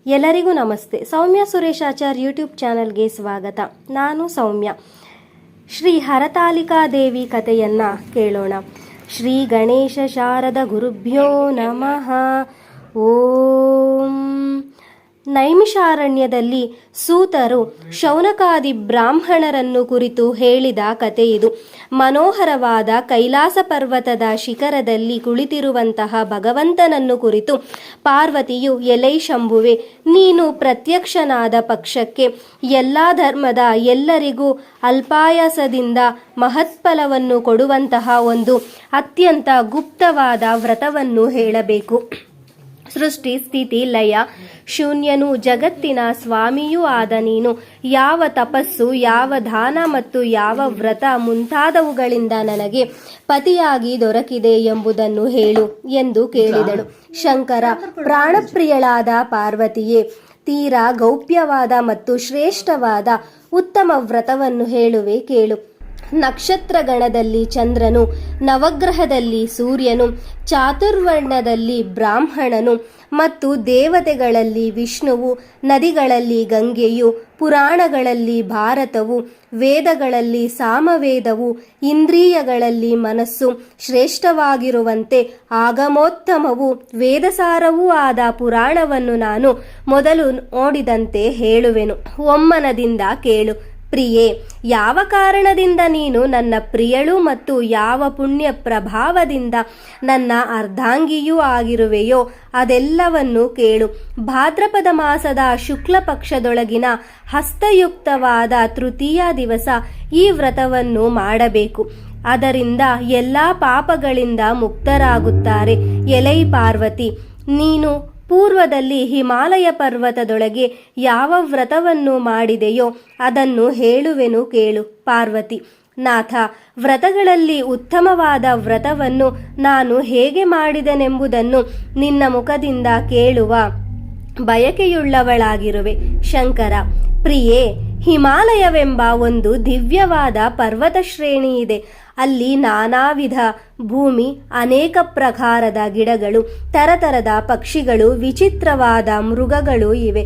ಎಲ್ಲರಿಗೂ ನಮಸ್ತೆ. ಸೌಮ್ಯ ಸುರೇಶಾಚಾರ್ ಯೂಟ್ಯೂಬ್ ಚಾನಲ್ಗೆ ಸ್ವಾಗತ. ನಾನು ಸೌಮ್ಯ. ಶ್ರೀ ಹರತಾಲಿಕಾದೇವಿ ಕಥೆಯನ್ನ ಕೇಳೋಣ. ಶ್ರೀ ಗಣೇಶ ಶಾರದ ಗುರುಭ್ಯೋ ನಮಃ. ಓಂ. ನೈಮಿಷಾರಣ್ಯದಲ್ಲಿ ಸೂತರು ಶೌನಕಾದಿ ಬ್ರಾಹ್ಮಣರನ್ನು ಕುರಿತು ಹೇಳಿದ ಕಥೆಯಿದು. ಮನೋಹರವಾದ ಕೈಲಾಸ ಪರ್ವತದ ಶಿಖರದಲ್ಲಿ ಕುಳಿತಿರುವಂತಹ ಭಗವಂತನನ್ನು ಕುರಿತು ಪಾರ್ವತಿಯು, ಎಲೈ ಶಂಭುವೆ, ನೀನು ಪ್ರತ್ಯಕ್ಷನಾದ ಪಕ್ಷಕ್ಕೆ ಎಲ್ಲ ಧರ್ಮದ ಎಲ್ಲರಿಗೂ ಅಲ್ಪಾಯಾಸದಿಂದ ಮಹತ್ಫಲವನ್ನು ಕೊಡುವಂತಹ ಒಂದು ಅತ್ಯಂತ ಗುಪ್ತವಾದ ವ್ರತವನ್ನು ಹೇಳಬೇಕು. ಸೃಷ್ಟಿ, ಸ್ಥಿತಿ, ಲಯ ಶೂನ್ಯನು, ಜಗತ್ತಿನ ಸ್ವಾಮಿಯೂ ಆದ ನೀನು ಯಾವ ತಪಸ್ಸು, ಯಾವ ದಾನ ಮತ್ತು ಯಾವ ವ್ರತ ಮುಂತಾದವುಗಳಿಂದ ನನಗೆ ಪತಿಯಾಗಿ ದೊರಕಿದೆ ಎಂಬುದನ್ನು ಹೇಳು ಎಂದು ಕೇಳಿದಳು. ಶಂಕರ, ಪ್ರಾಣಪ್ರಿಯಳಾದ ಪಾರ್ವತಿಯೇ, ತೀರಾ ಗೌಪ್ಯವಾದ ಮತ್ತು ಶ್ರೇಷ್ಠವಾದ ಉತ್ತಮ ವ್ರತವನ್ನು ಹೇಳುವೆ ಕೇಳು. ನಕ್ಷತ್ರಗಣದಲ್ಲಿ ಚಂದ್ರನು, ನವಗ್ರಹದಲ್ಲಿ ಸೂರ್ಯನು, ಚಾತುರ್ವರ್ಣದಲ್ಲಿ ಬ್ರಾಹ್ಮಣನು ಮತ್ತು ದೇವತೆಗಳಲ್ಲಿ ವಿಷ್ಣುವು, ನದಿಗಳಲ್ಲಿ ಗಂಗೆಯು, ಪುರಾಣಗಳಲ್ಲಿ ಭಾರತವು, ವೇದಗಳಲ್ಲಿ ಸಾಮವೇದವು, ಇಂದ್ರಿಯಗಳಲ್ಲಿ ಮನಸ್ಸು ಶ್ರೇಷ್ಠವಾಗಿರುವಂತೆ ಆಗಮೋತ್ತಮವು ವೇದಸಾರವೂ ಆದ ಪುರಾಣವನ್ನು ನಾನು ಮೊದಲು ನೋಡಿದಂತೆ ಹೇಳುವೆನು. ಒಮ್ಮನದಿಂದ ಕೇಳು. ಪ್ರಿಯೆ, ಯಾವ ಕಾರಣದಿಂದ ನೀನು ನನ್ನ ಪ್ರಿಯಳು ಮತ್ತು ಯಾವ ಪುಣ್ಯ ಪ್ರಭಾವದಿಂದ ನನ್ನ ಅರ್ಧಾಂಗಿಯೂ ಆಗಿರುವೆಯೋ ಅದೆಲ್ಲವನ್ನು ಕೇಳು. ಭಾದ್ರಪದ ಮಾಸದ ಶುಕ್ಲ ಪಕ್ಷದೊಳಗಿನ ಹಸ್ತಯುಕ್ತವಾದ ತೃತೀಯ ದಿವಸ ಈ ವ್ರತವನ್ನು ಮಾಡಬೇಕು. ಅದರಿಂದ ಎಲ್ಲ ಪಾಪಗಳಿಂದ ಮುಕ್ತರಾಗುತ್ತಾರೆ. ಎಲೈ ಪಾರ್ವತಿ, ನೀನು ಪೂರ್ವದಲ್ಲಿ ಹಿಮಾಲಯ ಪರ್ವತದೊಳಗೆ ಯಾವ ವ್ರತವನ್ನು ಮಾಡಿದೆಯೋ ಅದನ್ನು ಹೇಳುವೆನು ಕೇಳು. ಪಾರ್ವತಿ, ನಾಥ, ವ್ರತಗಳಲ್ಲಿ ಉತ್ತಮವಾದ ವ್ರತವನ್ನು ನಾನು ಹೇಗೆ ಮಾಡಿದೆನೆಂಬುದನ್ನು ನಿನ್ನ ಮುಖದಿಂದ ಕೇಳುವ ಬಯಕೆಯುಳ್ಳವಳಾಗಿರುವೆ. ಶಂಕರ, ಪ್ರಿಯೇ, ಹಿಮಾಲಯವೆಂಬ ಒಂದು ದಿವ್ಯವಾದ ಪರ್ವತ ಶ್ರೇಣಿ ಇದೆ. ಅಲ್ಲಿ ನಾನಾ ವಿಧ ಭೂಮಿ, ಅನೇಕ ಪ್ರಕಾರದ ಗಿಡಗಳು, ತರತರದ ಪಕ್ಷಿಗಳು, ವಿಚಿತ್ರವಾದ ಮೃಗಗಳು ಇವೆ.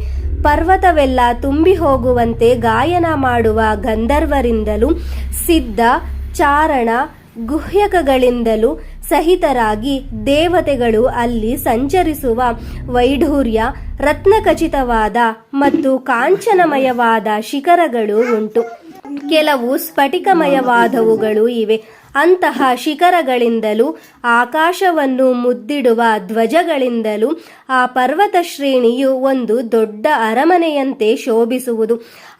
ಪರ್ವತವೆಲ್ಲ ತುಂಬಿ ಹೋಗುವಂತೆ ಗಾಯನ ಮಾಡುವ ಗಂಧರ್ವರಿಂದಲೂ ಸಿದ್ಧ ಚಾರಣ ಗುಹ್ಯಕಗಳಿಂದಲೂ ಸಹಿತರಾಗಿ ದೇವತೆಗಳು ಅಲ್ಲಿ ಸಂಚರಿಸುವ ವೈಢೂರ್ಯ ರತ್ನಖಚಿತವಾದ ಮತ್ತು ಕಾಂಚನಮಯವಾದ ಶಿಖರಗಳು ಉಂಟು. ಕೆಲವು ಸ್ಫಟಿಕಮಯವಾದವುಗಳು ಇವೆ. ಅಂತಹ ಶಿಖರಗಳಿಂದಲೂ ಆಕಾಶವನ್ನು ಮುದ್ದಿಡುವ ಧ್ವಜಗಳಿಂದಲೂ ಆ ಪರ್ವತ ಶ್ರೇಣಿಯು ಒಂದು ದೊಡ್ಡ ಅರಮನೆಯಂತೆ ಶೋಭಿಸುವುದು.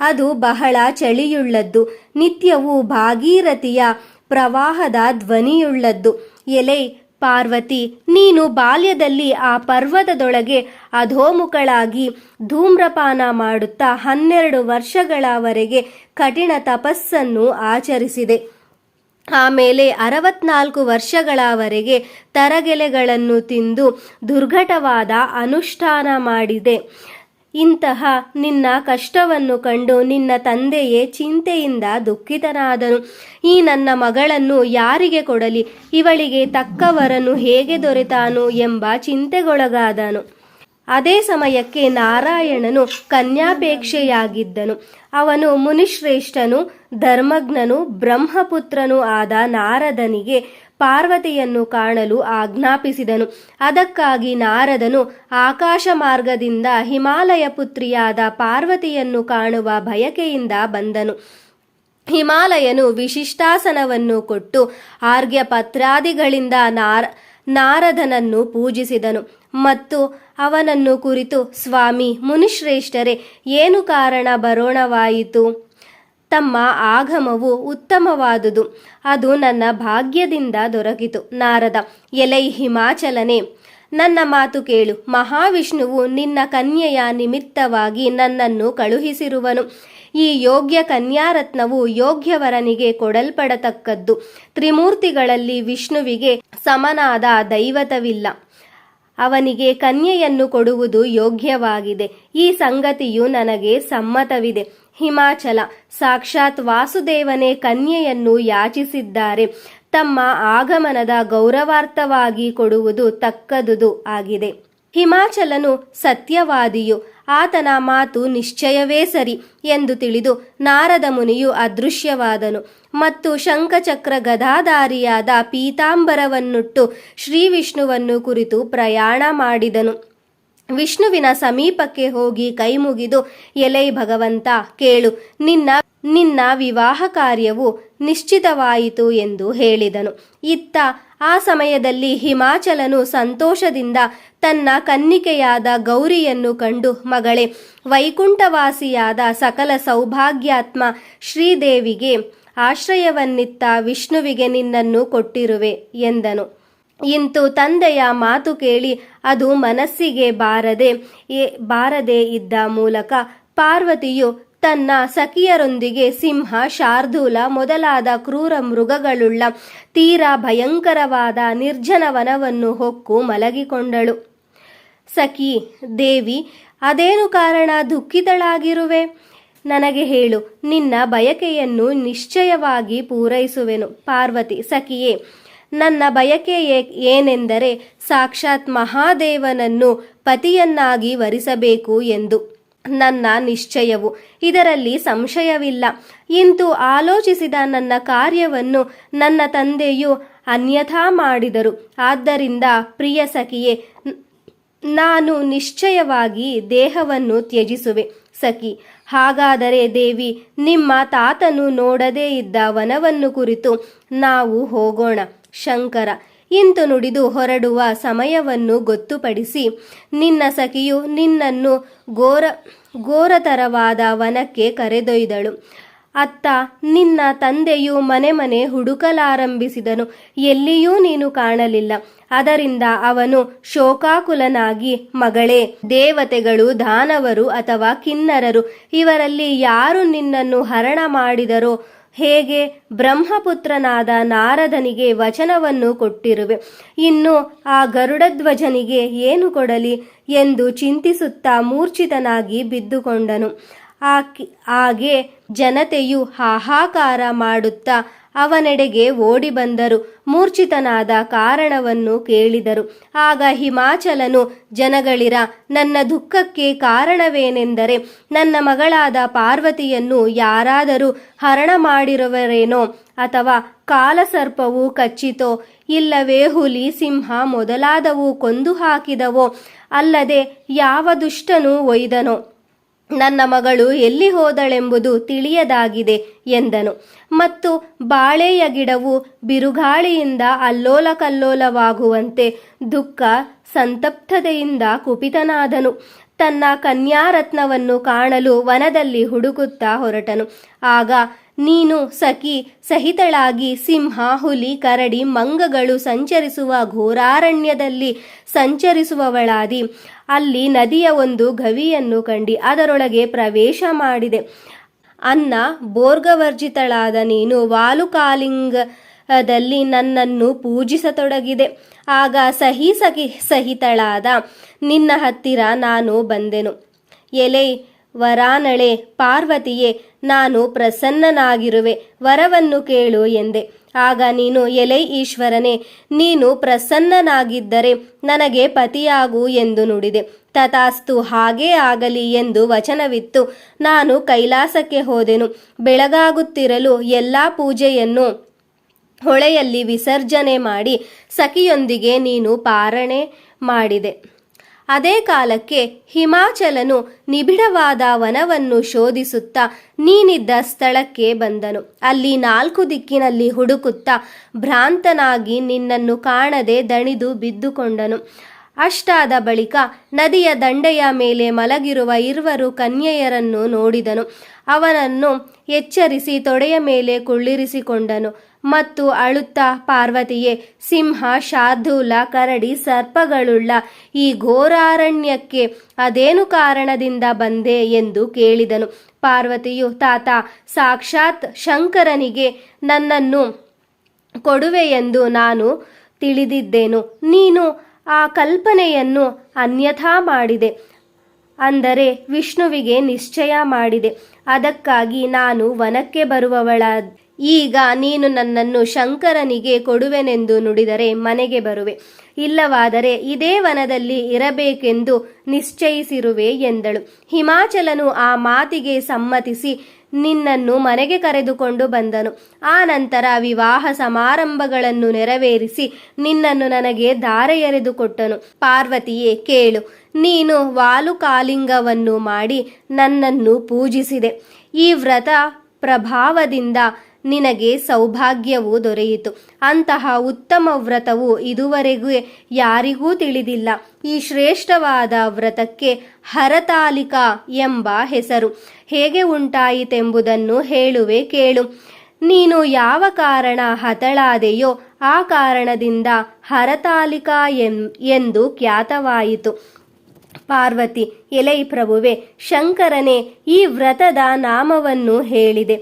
ಅದು ಬಹಳ ಚಳಿಯುಳ್ಳದ್ದು, ನಿತ್ಯವೂ ಭಾಗೀರಥಿಯ ಪ್ರವಾಹದ ಧ್ವನಿಯುಳ್ಳದ್ದು. ಎಲೈ ಪಾರ್ವತಿ, ನೀನು ಬಾಲ್ಯದಲ್ಲಿ ಆ ಪರ್ವತದೊಳಗೆ ಅಧೋಮುಖಳಾಗಿ ಧೂಮ್ರಪಾನ ಮಾಡುತ್ತಾ 12 ವರ್ಷಗಳವರೆಗೆ ಕಠಿಣ ತಪಸ್ಸನ್ನು ಆಚರಿಸಿದೆ. ಆಮೇಲೆ 64 ವರ್ಷಗಳವರೆಗೆ ತರಗೆಲೆಗಳನ್ನು ತಿಂದು ದುರ್ಘಟವಾದ ಅನುಷ್ಠಾನ ಮಾಡಿದೆ. ಇಂತಹ ನಿನ್ನ ಕಷ್ಟವನ್ನು ಕಂಡು ನಿನ್ನ ತಂದೆಯೇ ಚಿಂತೆಯಿಂದ ದುಃಖಿತನಾದನು. ಈ ನನ್ನ ಮಗಳನ್ನು ಯಾರಿಗೆ ಕೊಡಲಿ, ಇವಳಿಗೆ ತಕ್ಕವರನು ಹೇಗೆ ದೊರೆತಾನು ಎಂಬ ಚಿಂತೆಗೊಳಗಾದನು. ಅದೇ ಸಮಯಕ್ಕೆ ನಾರಾಯಣನು ಕನ್ಯಾಪೇಕ್ಷೆಯಾಗಿದ್ದನು. ಅವನು ಮುನಿಶ್ರೇಷ್ಠನು, ಧರ್ಮಜ್ಞನು, ಬ್ರಹ್ಮಪುತ್ರನೂ ಆದ ನಾರದನಿಗೆ ಪಾರ್ವತಿಯನ್ನು ಕಾಣಲು ಆಜ್ಞಾಪಿಸಿದನು. ಅದಕ್ಕಾಗಿ ನಾರದನು ಆಕಾಶ ಮಾರ್ಗದಿಂದ ಹಿಮಾಲಯ ಪುತ್ರಿಯಾದ ಪಾರ್ವತಿಯನ್ನು ಕಾಣುವ ಬಯಕೆಯಿಂದ ಬಂದನು. ಹಿಮಾಲಯನು ವಿಶಿಷ್ಟಾಸನವನ್ನು ಕೊಟ್ಟು ಆರ್ಘ್ಯಪತ್ರಾದಿಗಳಿಂದ ನಾರದನನ್ನು ಪೂಜಿಸಿದನು ಮತ್ತು ಅವನನ್ನು ಕುರಿತು, ಸ್ವಾಮಿ ಮುನಿಶ್ರೇಷ್ಠರೇ, ಏನು ಕಾರಣ ಬರೋಣವಾಯಿತು? ತಮ್ಮ ಆಗಮವು ಉತ್ತಮವಾದುದು, ಅದು ನನ್ನ ಭಾಗ್ಯದಿಂದ ದೊರಕಿತು. ನಾರದ, ಎಲೈ ಹಿಮಾಚಲನೆ, ನನ್ನ ಮಾತು ಕೇಳು. ಮಹಾವಿಷ್ಣುವು ನಿನ್ನ ಕನ್ಯೆಯ ನಿಮಿತ್ತವಾಗಿ ನನ್ನನ್ನು ಕಳುಹಿಸಿರುವನು. ಈ ಯೋಗ್ಯ ಕನ್ಯಾರತ್ನವು ಯೋಗ್ಯವರನಿಗೆ ಕೊಡಲ್ಪಡತಕ್ಕದ್ದು. ತ್ರಿಮೂರ್ತಿಗಳಲ್ಲಿ ವಿಷ್ಣುವಿಗೆ ಸಮನಾದ ದೈವತವಿಲ್ಲ. ಅವನಿಗೆ ಕನ್ಯೆಯನ್ನು ಕೊಡುವುದು ಯೋಗ್ಯವಾಗಿದೆ. ಈ ಸಂಗತಿಯು ನನಗೆ ಸಮ್ಮತವಿದೆ. ಹಿಮಾಚಲ, ಸಾಕ್ಷಾತ್ ವಾಸುದೇವನೇ ಕನ್ಯೆಯನ್ನು ಯಾಚಿಸಿದ್ದಾರೆ. ತಮ್ಮ ಆಗಮನದ ಗೌರವಾರ್ಥವಾಗಿ ಕೊಡುವುದು ತಕ್ಕದುದು ಆಗಿದೆ. ಹಿಮಾಚಲನು ಸತ್ಯವಾದಿಯು. ಆತನ ಮಾತು ನಿಶ್ಚಯವೇ ಸರಿ ಎಂದು ತಿಳಿದು ನಾರದ ಮುನಿಯು ಅದೃಶ್ಯವಾದನು ಮತ್ತು ಶಂಖಚಕ್ರ ಗದಾಧಾರಿಯಾದ ಪೀತಾಂಬರವನ್ನುಟ್ಟು ಶ್ರೀ ವಿಷ್ಣುವನ್ನು ಕುರಿತು ಪ್ರಯಾಣ ಮಾಡಿದನು. ವಿಷ್ಣುವಿನ ಸಮೀಪಕ್ಕೆ ಹೋಗಿ ಕೈಮುಗಿದು, ಎಲೈ ಭಗವಂತ, ಕೇಳು, ನಿನ್ನ ವಿವಾಹ ಕಾರ್ಯವು ನಿಶ್ಚಿತವಾಯಿತು ಎಂದು ಹೇಳಿದನು. ಇತ್ತ ಆ ಸಮಯದಲ್ಲಿ ಹಿಮಾಚಲನು ಸಂತೋಷದಿಂದ ತನ್ನ ಕನ್ನಿಕೆಯಾದ ಗೌರಿಯನ್ನು ಕಂಡು, ಮಗಳೇ, ವೈಕುಂಠವಾಸಿಯಾದ ಸಕಲ ಸೌಭಾಗ್ಯಾತ್ಮ ಶ್ರೀದೇವಿಗೆ ಆಶ್ರಯವನ್ನಿತ್ತ ವಿಷ್ಣುವಿಗೆ ನಿನ್ನನ್ನು ಕೊಟ್ಟಿರುವೆ ಎಂದನು. ಇಂತು ತಂದೆಯ ಮಾತು ಕೇಳಿ ಅದು ಮನಸ್ಸಿಗೆ ಬಾರದೆ ಇದ್ದ ಮೂಲಕ ಪಾರ್ವತಿಯು ತನ್ನ ಸಖಿಯರೊಂದಿಗೆ ಸಿಂಹ, ಶಾರ್ದೂಲ ಮೊದಲಾದ ಕ್ರೂರ ಮೃಗಗಳುಳ್ಳ ತೀರಾ ಭಯಂಕರವಾದ ನಿರ್ಜನ ವನವನ್ನು ಹೊಕ್ಕು ಮಲಗಿಕೊಂಡಳು. ಸಖಿ ದೇವಿ, ಅದೇನು ಕಾರಣ ದುಃಖಿತಳಾಗಿರುವೆ? ನನಗೆ ಹೇಳು, ನಿನ್ನ ಬಯಕೆಯನ್ನು ನಿಶ್ಚಯವಾಗಿ ಪೂರೈಸುವೆನು. ಪಾರ್ವತಿ, ಸಖಿಯೇ, ನನ್ನ ಬಯಕೆ ಏನೆಂದರೆ ಸಾಕ್ಷಾತ್ ಮಹಾದೇವನನ್ನು ಪತಿಯನ್ನಾಗಿ ವರಿಸಬೇಕು ಎಂದು ನನ್ನ ನಿಶ್ಚಯವು. ಇದರಲ್ಲಿ ಸಂಶಯವಿಲ್ಲ. ಇಂತು ಆಲೋಚಿಸಿದ ನನ್ನ ಕಾರ್ಯವನ್ನು ನನ್ನ ತಂದೆಯು ಅನ್ಯಥಾ ಮಾಡಿದರು. ಆದ್ದರಿಂದ ಪ್ರಿಯ ಸಖಿಯೇ, ನಾನು ನಿಶ್ಚಯವಾಗಿ ದೇಹವನ್ನು ತ್ಯಜಿಸುವೆ. ಸಖಿ, ಹಾಗಾದರೆ ದೇವಿ, ನಿಮ್ಮ ತಾತನು ನೋಡದೇ ಇದ್ದ ವನವನ್ನು ಕುರಿತು ನಾವು ಹೋಗೋಣ. ಶಂಕರ ಇಂತು ನುಡಿದು ಹೊರಡುವ ಸಮಯವನ್ನು ಗೊತ್ತುಪಡಿಸಿ, ನಿನ್ನ ಸಖಿಯು ನಿನ್ನನ್ನು ಘೋರತರವಾದ ವನಕ್ಕೆ ಕರೆದೊಯ್ದಳು. ಅತ್ತ ನಿನ್ನ ತಂದೆಯು ಮನೆ ಹುಡುಕಲಾರಂಭಿಸಿದನು. ಎಲ್ಲಿಯೂ ನೀನು ಕಾಣಲಿಲ್ಲ. ಅದರಿಂದ ಅವನು ಶೋಕಾಕುಲನಾಗಿ, ಮಗಳೇ, ದೇವತೆಗಳು, ದಾನವರು ಅಥವಾ ಕಿನ್ನರರು ಇವರಲ್ಲಿ ಯಾರು ನಿನ್ನನ್ನು ಹರಣ ಮಾಡಿದರೋ ಹೇಗೆ? ಬ್ರಹ್ಮಪುತ್ರನಾದ ನಾರದನಿಗೆ ವಚನವನ್ನು ಕೊಟ್ಟಿರುವೆ. ಇನ್ನು ಆ ಗರುಡಧ್ವಜನಿಗೆ ಏನು ಕೊಡಲಿ ಎಂದು ಚಿಂತಿಸುತ್ತಾ ಮೂರ್ಛಿತನಾಗಿ ಬಿದ್ದುಕೊಂಡನು. ಹಾಗೆ ಜನತೆಯು ಹಾಹಾಕಾರ ಮಾಡುತ್ತಾ ಅವನೆಡೆಗೆ ಓಡಿ ಬಂದರು. ಮೂರ್ಛಿತನಾದ ಕಾರಣವನ್ನು ಕೇಳಿದರು. ಆಗ ಹಿಮಾಚಲನು, ಜನಗಳಿರ, ನನ್ನ ದುಃಖಕ್ಕೆ ಕಾರಣವೇನೆಂದರೆ ನನ್ನ ಮಗಳಾದ ಪಾರ್ವತಿಯನ್ನು ಯಾರಾದರೂ ಹರಣ ಮಾಡಿರುವರೇನೋ, ಅಥವಾ ಕಾಲಸರ್ಪವು ಕಚ್ಚಿತೋ, ಇಲ್ಲವೇ ಹುಲಿ, ಸಿಂಹ ಮೊದಲಾದವು ಕೊಂದು ಹಾಕಿದವೋ, ಅಲ್ಲದೆ ಯಾವ ದುಷ್ಟನು ಒಯ್ದನೋ. ನನ್ನ ಮಗಳು ಎಲ್ಲಿ ಹೋದಳೆಂಬುದು ತಿಳಿಯದಾಗಿದೆ ಎಂದನು. ಮತ್ತು ಬಾಳೆಯ ಗಿಡವು ಬಿರುಗಾಳಿಯಿಂದ ಅಲ್ಲೋಲ ಕಲ್ಲೋಲವಾಗುವಂತೆ ದುಃಖ ಸಂತಪ್ತತೆಯಿಂದ ಕುಪಿತನಾದನು. ತನ್ನ ಕನ್ಯಾರತ್ನವನ್ನು ಕಾಣಲು ವನದಲ್ಲಿ ಹುಡುಕುತ್ತಾ ಹೊರಟನು. ಆಗ ನೀನು ಸಖಿ ಸಹಿತಳಾಗಿ ಸಿಂಹ, ಹುಲಿ, ಕರಡಿ, ಮಂಗಗಳು ಸಂಚರಿಸುವ ಘೋರಾರಣ್ಯದಲ್ಲಿ ಸಂಚರಿಸುವವಳಾದಿ ಅಲ್ಲಿ ನದಿಯ ಒಂದು ಗವಿಯನ್ನು ಕಂಡಿ ಅದರೊಳಗೆ ಪ್ರವೇಶ ಮಾಡಿದೆ. ಅನ್ನ ಬೋರ್ಗವರ್ಜಿತಳಾದ ನೀನು ವಾಲುಕಾಲಿಂಗದಲ್ಲಿ ನನ್ನನ್ನು ಪೂಜಿಸತೊಡಗಿದೆ. ಆಗ ಸಹಿತಳಾದ ನಿನ್ನ ಹತ್ತಿರ ನಾನು ಬಂದೆನು. ಎಲೈ ವರಾನಳೆ ಪಾರ್ವತಿಯೇ, ನಾನು ಪ್ರಸನ್ನನಾಗಿರುವೆ, ವರವನ್ನು ಕೇಳು ಎಂದೆ. ಆಗ ನೀನು, ಎಲೈ ಈಶ್ವರನೇ, ನೀನು ಪ್ರಸನ್ನನಾಗಿದ್ದರೆ ನನಗೆ ಪತಿಯಾಗು ಎಂದು ನುಡಿದೆ. ತಥಾಸ್ತು, ಹಾಗೇ ಆಗಲಿ ಎಂದು ವಚನವಿತ್ತು. ನಾನು ಕೈಲಾಸಕ್ಕೆ ಹೋದೆನು. ಬೆಳಗಾಗುತ್ತಿರಲು ಎಲ್ಲಾ ಪೂಜೆಯನ್ನು ಹೊಳೆಯಲ್ಲಿ ವಿಸರ್ಜನೆ ಮಾಡಿ ಸಖಿಯೊಂದಿಗೆ ನೀನು ಪಾರಣೆ ಮಾಡಿದೆ. ಅದೇ ಕಾಲಕ್ಕೆ ಹಿಮಾಚಲನು ನಿಬಿಡವಾದ ವನವನ್ನು ಶೋಧಿಸುತ್ತಾ ನೀನಿದ್ದ ಸ್ಥಳಕ್ಕೆ ಬಂದನು. ಅಲ್ಲಿ 4 ದಿಕ್ಕಿನಲ್ಲಿ ಹುಡುಕುತ್ತಾ ಭ್ರಾಂತನಾಗಿ ನಿನ್ನನ್ನು ಕಾಣದೆ ದಣಿದು ಬಿದ್ದುಕೊಂಡನು. ಅಷ್ಟಾದ ಬಳಿಕ ನದಿಯ ದಂಡೆಯ ಮೇಲೆ ಮಲಗಿರುವ 2 ಕನ್ಯೆಯರನ್ನು ನೋಡಿದನು. ಅವನನ್ನು ಎಚ್ಚರಿಸಿ ತೊಡೆಯ ಮೇಲೆ ಕುಳ್ಳಿರಿಸಿಕೊಂಡನು ಮತ್ತು ಅಳುತ್ತಾ, ಪಾರ್ವತಿಯೇ, ಸಿಂಹ, ಶಾರ್ದೂಲ, ಕರಡಿ, ಸರ್ಪಗಳುಳ್ಳ ಈ ಘೋರಾರಣ್ಯಕ್ಕೆ ಅದೇನು ಕಾರಣದಿಂದ ಬಂದೆ ಎಂದು ಕೇಳಿದನು. ಪಾರ್ವತಿಯು, ತಾತ, ಸಾಕ್ಷಾತ್ ಶಂಕರನಿಗೆ ನನ್ನನ್ನು ಕೊಡುವೆಯೆಂದು ನಾನು ತಿಳಿದಿದ್ದೇನು. ನೀನು ಆ ಕಲ್ಪನೆಯನ್ನು ಅನ್ಯಥಾ ಮಾಡಿದೆ, ಅಂದರೆ ವಿಷ್ಣುವಿಗೆ ನಿಶ್ಚಯ ಮಾಡಿದೆ. ಅದಕ್ಕಾಗಿ ನಾನು ವನಕ್ಕೆ ಬರುವವಳ ಈಗ ನೀನು ನನ್ನನ್ನು ಶಂಕರನಿಗೆ ಕೊಡುವೆನೆಂದು ನುಡಿದರೆ ಮನೆಗೆ ಬರುವೆ, ಇಲ್ಲವಾದರೆ ಇದೇ ವನದಲ್ಲಿ ಇರಬೇಕೆಂದು ನಿಶ್ಚಯಿಸಿರುವೆ ಎಂದಳು. ಹಿಮಾಚಲನು ಆ ಮಾತಿಗೆ ಸಮ್ಮತಿಸಿ ನಿನ್ನನ್ನು ಮನೆಗೆ ಕರೆದುಕೊಂಡು ಬಂದನು. ಆ ನಂತರ ವಿವಾಹ ಸಮಾರಂಭಗಳನ್ನು ನೆರವೇರಿಸಿ ನಿನ್ನನ್ನು ನನಗೆ ಧಾರೆ ಎರೆದು ಕೊಟ್ಟನು. ಪಾರ್ವತಿಯೇ ಕೇಳು, ನೀನು ವಾಲುಕಾಲಿಂಗವನ್ನು ಮಾಡಿ ನನ್ನನ್ನು ಪೂಜಿಸಿದೆ. ಈ ವ್ರತ ಪ್ರಭಾವದಿಂದ ನಿನಗೆ ಸೌಭಾಗ್ಯವು ದೊರೆಯಿತು. ಅಂತಹ ಉತ್ತಮ ವ್ರತವು ಇದುವರೆಗೂ ಯಾರಿಗೂ ತಿಳಿದಿಲ್ಲ. ಈ ಶ್ರೇಷ್ಠವಾದ ವ್ರತಕ್ಕೆ ಹರತಾಲಿಕಾ ಎಂಬ ಹೆಸರು. ಹೇಗೆ ಉಂಟಾಯಿತೆಂಬುದನ್ನು ಹೇಳುವೆ ಕೇಳು. ನೀನು ಯಾವ ಕಾರಣ ಹತಳಾದೆಯೋ ಆ ಕಾರಣದಿಂದ ಹರತಾಲಿಕಾ ಎಂದು ಖ್ಯಾತವಾಯಿತು. ಪಾರ್ವತಿ, ಎಲೈ ಪ್ರಭುವೆ, ಶಂಕರನೇ ಈ ವ್ರತದ ನಾಮವನ್ನು ಹೇಳಿದೆ.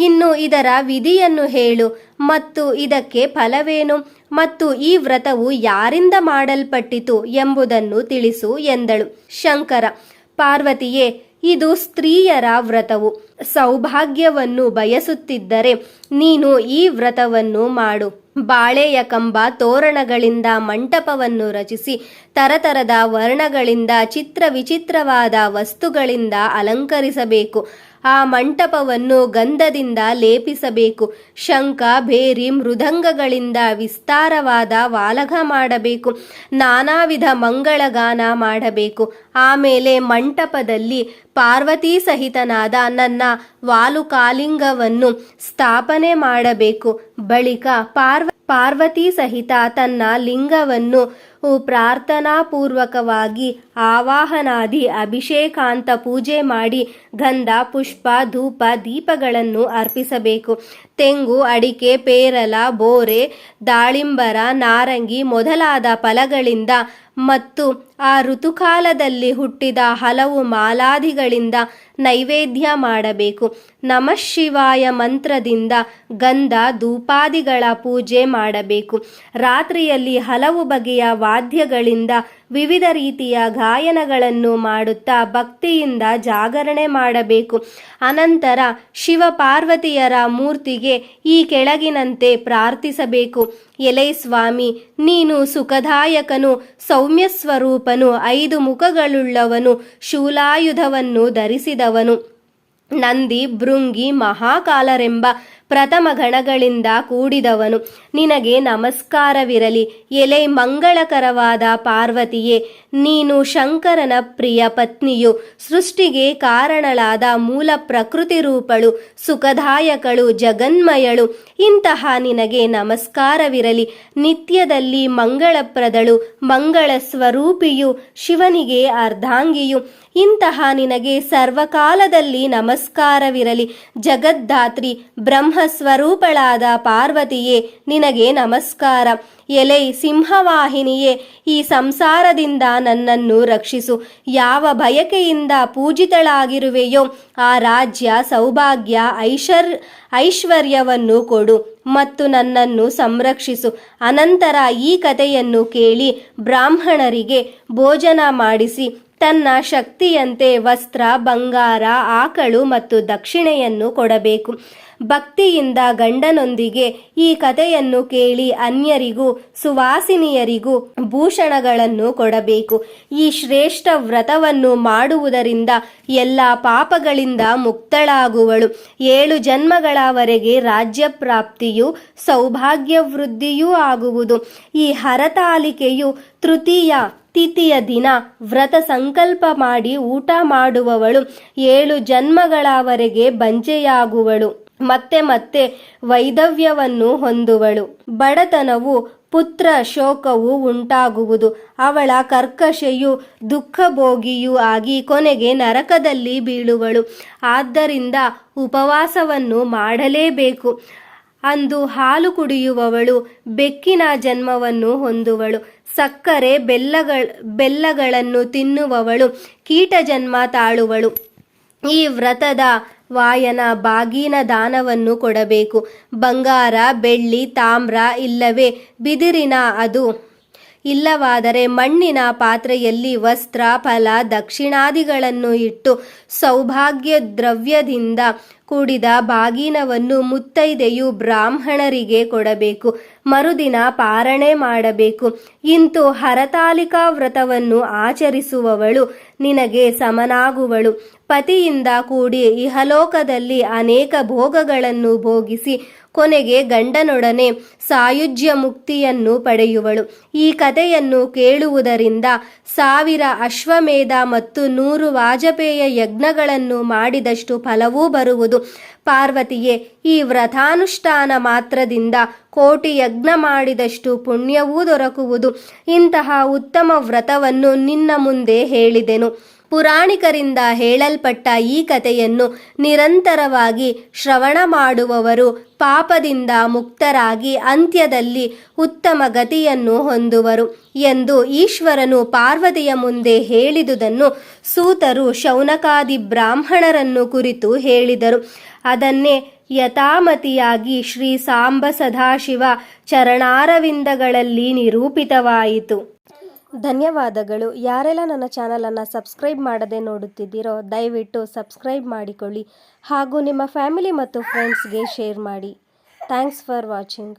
ಇನ್ನು ಇದರ ವಿಧಿಯನ್ನು ಹೇಳು ಮತ್ತು ಇದಕ್ಕೆ ಫಲವೇನು ಮತ್ತು ಈ ವ್ರತವು ಯಾರಿಂದ ಮಾಡಲ್ಪಟ್ಟಿತು ಎಂಬುದನ್ನು ತಿಳಿಸು ಎಂದಳು. ಶಂಕರ, ಪಾರ್ವತಿಯೇ, ಇದು ಸ್ತ್ರೀಯರ ವ್ರತವು. ಸೌಭಾಗ್ಯವನ್ನು ಬಯಸುತ್ತಿದ್ದರೆ ನೀನು ಈ ವ್ರತವನ್ನು ಮಾಡು. ಬಾಳೆಯ ಕಂಬ ತೋರಣಗಳಿಂದ ಮಂಟಪವನ್ನು ರಚಿಸಿ ತರತರದ ವರ್ಣಗಳಿಂದ ಚಿತ್ರ ವಿಚಿತ್ರವಾದ ವಸ್ತುಗಳಿಂದ ಅಲಂಕರಿಸಬೇಕು. ಆ ಮಂಟಪವನ್ನು ಗಂಧದಿಂದ ಲೇಪಿಸಬೇಕು. ಶಂಖ, ಭೇರಿ, ಮೃದಂಗಗಳಿಂದ ವಿಸ್ತಾರವಾದ ವಾಲಗ ಮಾಡಬೇಕು. ನಾನಾ ವಿಧ ಮಂಗಳಗಾನ ಮಾಡಬೇಕು. ಆಮೇಲೆ ಮಂಟಪದಲ್ಲಿ ಪಾರ್ವತೀ ಸಹಿತನಾದ ನನ್ನ ವಾಲುಕಾಲಿಂಗವನ್ನು ಸ್ಥಾಪನೆ ಮಾಡಬೇಕು. ಬಳಿಕ ಪಾರ್ವತೀ ಸಹಿತ ತನ್ನ ಲಿಂಗವನ್ನು ಪ್ರಾರ್ಥನಾಪೂರ್ವಕವಾಗಿ ಆವಾಹನಾದಿ ಅಭಿಷೇಕಾಂತ ಪೂಜೆ ಮಾಡಿ ಗಂಧ, ಪುಷ್ಪ, ಧೂಪ, ದೀಪಗಳನ್ನು ಅರ್ಪಿಸಬೇಕು. ತೆಂಗು, ಅಡಿಕೆ, ಪೇರಲ, ಬೋರೆ, ದಾಳಿಂಬರ, ನಾರಂಗಿ ಮೊದಲಾದ ಫಲಗಳಿಂದ ಮತ್ತು ಆ ಋತುಕಾಲದಲ್ಲಿ ಹುಟ್ಟಿದ ಹಲವು ಮಾಲಾದಿಗಳಿಂದ ನೈವೇದ್ಯ ಮಾಡಬೇಕು. ನಮಃ ಶಿವಾಯ ಮಂತ್ರದಿಂದ ಗಂಧ ಧೂಪಾದಿಗಳ ಪೂಜೆ ಮಾಡಬೇಕು. ರಾತ್ರಿಯಲ್ಲಿ ಹಲವು ಬಗೆಯ ವಾದ್ಯಗಳಿಂದ ವಿವಿಧ ರೀತಿಯ ಗಾಯನಗಳನ್ನು ಮಾಡುತ್ತಾ ಭಕ್ತಿಯಿಂದ ಜಾಗರಣೆ ಮಾಡಬೇಕು. ಅನಂತರ ಶಿವ ಪಾರ್ವತಿಯರ ಮೂರ್ತಿಗೆ ಈ ಕೆಳಗಿನಂತೆ ಪ್ರಾರ್ಥಿಸಬೇಕು. ಎಲೈ ಸ್ವಾಮಿ, ನೀನು ಸುಖದಾಯಕನು, ಸೌಮ್ಯ ಸ್ವರೂಪನು, 5 ಮುಖಗಳುಳ್ಳವನು, ಶೂಲಾಯುಧವನ್ನು ಧರಿಸಿದವನು, ನಂದಿ, ಭೃಂಗಿ, ಮಹಾಕಾಲರೆಂಬ ಪ್ರಥಮ ಗಣಗಳಿಂದ ಕೂಡಿದವನು. ನಿನಗೆ ನಮಸ್ಕಾರವಿರಲಿ. ಎಲೆ ಮಂಗಳಕರವಾದ ಪಾರ್ವತಿಯೇ, ನೀನು ಶಂಕರನ ಪ್ರಿಯ ಪತ್ನಿಯು, ಸೃಷ್ಟಿಗೆ ಕಾರಣಳಾದ ಮೂಲ ಪ್ರಕೃತಿ ರೂಪಳು, ಸುಖದಾಯಕಳು, ಜಗನ್ಮಯಳು. ಇಂತಹ ನಿನಗೆ ನಮಸ್ಕಾರವಿರಲಿ. ನಿತ್ಯದಲ್ಲಿ ಮಂಗಳಪ್ರದಳು, ಮಂಗಳ ಸ್ವರೂಪಿಯು, ಶಿವನಿಗೆ ಅರ್ಧಾಂಗಿಯು. ಇಂತಹ ನಿನಗೆ ಸರ್ವಕಾಲದಲ್ಲಿ ನಮಸ್ಕಾರವಿರಲಿ. ಜಗದ್ದಾತ್ರಿ ಬ್ರಹ್ಮ ಸ್ವರೂಪಳಾದ ಪಾರ್ವತಿಯೇ, ನಿನಗೆ ನಮಸ್ಕಾರ. ಎಲೈ ಸಿಂಹವಾಹಿನಿಯೇ, ಈ ಸಂಸಾರದಿಂದ ನನ್ನನ್ನು ರಕ್ಷಿಸು. ಯಾವ ಬಯಕೆಯಿಂದ ಪೂಜಿತಳಾಗಿರುವೆಯೋ ಆ ರಾಜ್ಯ, ಸೌಭಾಗ್ಯ, ಐಶ್ವರ್ಯವನ್ನು ಕೊಡು ಮತ್ತು ನನ್ನನ್ನು ಸಂರಕ್ಷಿಸು. ಅನಂತರ ಈ ಕಥೆಯನ್ನು ಕೇಳಿ ಬ್ರಾಹ್ಮಣರಿಗೆ ಭೋಜನ ಮಾಡಿಸಿ ತನ್ನ ಶಕ್ತಿಯಂತೆ ವಸ್ತ್ರ, ಬಂಗಾರ, ಆಕಳು ಮತ್ತು ದಕ್ಷಿಣೆಯನ್ನು ಕೊಡಬೇಕು. ಭಕ್ತಿಯಿಂದ ಗಂಡನೊಂದಿಗೆ ಈ ಕಥೆಯನ್ನು ಕೇಳಿ ಅನ್ಯರಿಗೂ ಸುವಾಸಿನಿಯರಿಗೂ ಭೂಷಣಗಳನ್ನು ಕೊಡಬೇಕು. ಈ ಶ್ರೇಷ್ಠ ವ್ರತವನ್ನು ಮಾಡುವುದರಿಂದ ಎಲ್ಲ ಪಾಪಗಳಿಂದ ಮುಕ್ತಳಾಗುವಳು. 7 ಜನ್ಮಗಳವರೆಗೆ ರಾಜ್ಯ ಪ್ರಾಪ್ತಿಯೂ ಸೌಭಾಗ್ಯ ವೃದ್ಧಿಯೂ ಆಗುವುದು. ಈ ಹರತಾಲಿಕೆಯು ತೃತೀಯ ತಿಥಿಯ ದಿನ ವ್ರತ ಸಂಕಲ್ಪ ಮಾಡಿ ಊಟ ಮಾಡುವವಳು 7 ಜನ್ಮಗಳವರೆಗೆ ಬಂಜೆಯಾಗುವಳು. ಮತ್ತೆ ಮತ್ತೆ ವೈಧವ್ಯವನ್ನು ಹೊಂದುವಳು. ಬಡತನವು, ಪುತ್ರ ಶೋಕವು ಉಂಟಾಗುವುದು. ಅವಳ ಕರ್ಕಶೆಯು ದುಃಖಭೋಗಿಯೂ ಆಗಿ ಕೊನೆಗೆ ನರಕದಲ್ಲಿ ಬೀಳುವಳು. ಆದ್ದರಿಂದ ಉಪವಾಸವನ್ನು ಮಾಡಲೇಬೇಕು. ಅಂದು ಹಾಲು ಕುಡಿಯುವವಳು ಬೆಕ್ಕಿನ ಜನ್ಮವನ್ನು ಹೊಂದುವಳು. ಸಕ್ಕರೆ, ಬೆಲ್ಲಗಳನ್ನು ತಿನ್ನುವವಳು ಕೀಟ ಜನ್ಮ ತಾಳುವಳು. ಈ ವ್ರತದ ವಾಯನ ಬಾಗಿನ ದಾನವನ್ನು ಕೊಡಬೇಕು. ಬಂಗಾರ, ಬೆಳ್ಳಿ, ತಾಮ್ರ ಇಲ್ಲವೇ ಬಿದಿರಿನ, ಅದು ಇಲ್ಲವಾದರೆ ಮಣ್ಣಿನ ಪಾತ್ರೆಯಲ್ಲಿ ವಸ್ತ್ರ, ಫಲ, ದಕ್ಷಿಣಾದಿಗಳನ್ನು ಇಟ್ಟು ಸೌಭಾಗ್ಯ ದ್ರವ್ಯದಿಂದ ಕೂಡಿದ ಬಾಗಿನವನ್ನು ಮುತ್ತೈದೆಯು ಬ್ರಾಹ್ಮಣರಿಗೆ ಕೊಡಬೇಕು. ಮರುದಿನ ಪಾರಣೆ ಮಾಡಬೇಕು. ಇಂತು ಹರತಾಲಿಕಾ ವ್ರತವನ್ನು ಆಚರಿಸುವವಳು ನಿನಗೆ ಸಮನಾಗುವಳು. ಪತಿಯಿಂದ ಕೂಡಿ ಇಹಲೋಕದಲ್ಲಿ ಅನೇಕ ಭೋಗಗಳನ್ನು ಭೋಗಿಸಿ ಕೊನೆಗೆ ಗಂಡನೊಡನೆ ಸಾಯುಜ್ಯ ಮುಕ್ತಿಯನ್ನು ಪಡೆಯುವಳು. ಈ ಕಥೆಯನ್ನು ಕೇಳುವುದರಿಂದ 1000 ಅಶ್ವಮೇಧ ಮತ್ತು 100 ವಾಜಪೇಯ ಯಜ್ಞಗಳನ್ನು ಮಾಡಿದಷ್ಟು ಫಲವೂ ಬರುವುದು. ಪಾರ್ವತಿಯೇ, ಈ ವ್ರತಾನುಷ್ಠಾನ ಮಾತ್ರದಿಂದ 1,000,000 ಯಜ್ಞ ಮಾಡಿದಷ್ಟು ಪುಣ್ಯವೂ ದೊರಕುವುದು. ಇಂತಹ ಉತ್ತಮ ವ್ರತವನ್ನು ನಿನ್ನ ಮುಂದೆ ಹೇಳಿದೆನು. ಪುರಾಣಿಕರಿಂದ ಹೇಳಲ್ಪಟ್ಟ ಈ ಕಥೆಯನ್ನು ನಿರಂತರವಾಗಿ ಶ್ರವಣ ಮಾಡುವವರು ಪಾಪದಿಂದ ಮುಕ್ತರಾಗಿ ಅಂತ್ಯದಲ್ಲಿ ಉತ್ತಮ ಗತಿಯನ್ನು ಹೊಂದುವರು ಎಂದು ಈಶ್ವರನು ಪಾರ್ವತಿಯ ಮುಂದೆ ಹೇಳಿದುದನ್ನು ಸೂತರು ಶೌನಕಾದಿ ಬ್ರಾಹ್ಮಣರನ್ನು ಕುರಿತು ಹೇಳಿದರು. ಅದನ್ನೇ ಯಥಾಮತಿಯಾಗಿ ಶ್ರೀ ಸಾಂಬ ಸದಾಶಿವ ಚರಣಾರವಿಂದಗಳಲ್ಲಿ ನಿರೂಪಿತವಾಯಿತು. ಧನ್ಯವಾದಗಳು. ಯಾರೆಲ್ಲ ನನ್ನ ಚಾನಲನ್ನು ಸಬ್ಸ್ಕ್ರೈಬ್ ಮಾಡದೆ ನೋಡುತ್ತಿದ್ದೀರೋ ದಯವಿಟ್ಟು ಸಬ್ಸ್ಕ್ರೈಬ್ ಮಾಡಿಕೊಳ್ಳಿ ಹಾಗೂ ನಿಮ್ಮ ಫ್ಯಾಮಿಲಿ ಮತ್ತು ಫ್ರೆಂಡ್ಸ್ಗೆ ಶೇರ್ ಮಾಡಿ. Thanks for watching.